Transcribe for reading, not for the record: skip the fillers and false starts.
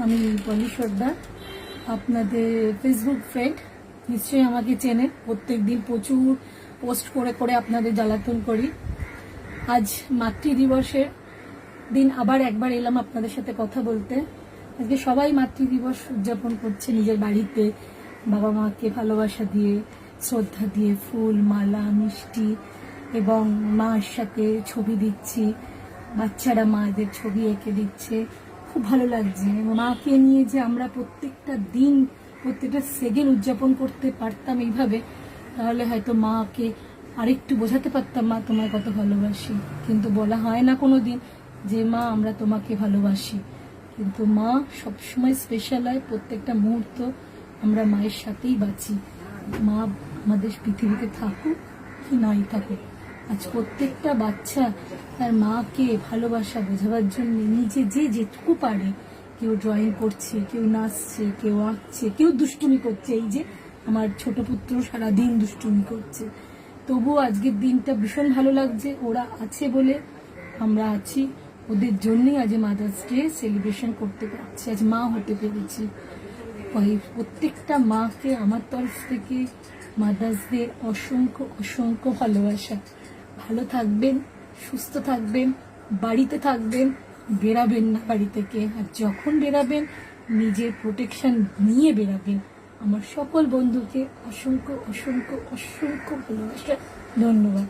আমি পলি সর্দার, আপনাদের Facebook friend. নিশ্চয়ই আমাকে চেনেন। প্রত্যেকদিন প্রচুর পোস্ট করে করে আপনাদের জ্বালাতন করি। আজ মাতৃদিবসের দিন আবার একবার এলাম আপনাদের সাথে কথা বলতে। আজকে সবাই মাতৃদিবস উদযাপন করছে নিজের বাড়িতে, বাবা মাকে ভালোবাসা দিয়ে, শ্রদ্ধা দিয়ে, ফুল, মালা, মিষ্টি এবং মার সাথে ছবি দিচ্ছি। বাচ্চারা মায়েদের ছবি এঁকে দিচ্ছে, খুব ভালো লাগছে। মাকে নিয়ে যে আমরা প্রত্যেকটা দিন, প্রত্যেকটা সেকেন্ড উদযাপন করতে পারতাম এইভাবে, তাহলে হয়তো মাকে আরেকটু বোঝাতে পারতাম, মা তোমায় কত ভালোবাসি। কিন্তু বলা হয় না কোনো দিন যে মা আমরা তোমাকে ভালোবাসি। কিন্তু মা সবসময় স্পেশাল হয়। প্রত্যেকটা মুহূর্ত আমরা মায়ের সাথেই বাঁচি। মা আমাদের পৃথিবীতে থাকুক কি নাই থাকুক, আজ প্রত্যেকটা বাচ্চা তার মাকে ভালোবাসা বোঝাবার জন্য নিজে যে যেটুকু পারে, কেউ ড্রয়িং করছে, কেউ নাচছে, কেউ আঁকছে, কেউ দুষ্টুমি করছে। এই যে আমার ছোট পুত্র সারাদিন দুষ্টুমি করছে, তবুও আজকের দিনটা ভীষণ ভালো লাগছে। ওরা আছে বলে আমরা আছি, ওদের জন্যই আজ মাদার্স ডে সেলিব্রেশন করতে পারছি, আজ মা হতে পেরেছি। প্রত্যেকটা মাকে আমার তরফ থেকে মাদার্স ডে অসংখ্য অসংখ্য ভালোবাসা। ভালো থাকবেন, সুস্থ থাকবেন, বাড়িতে থাকবেন, বেরাবেন না বাড়ি থেকে। আর যখন বেরাবেন নিজের প্রোটেকশন নিয়ে বেরাবেন। আমার সকল বন্ধুকে অসংখ্য অসংখ্য অসংখ্য ভালোবাসা, ধন্যবাদ।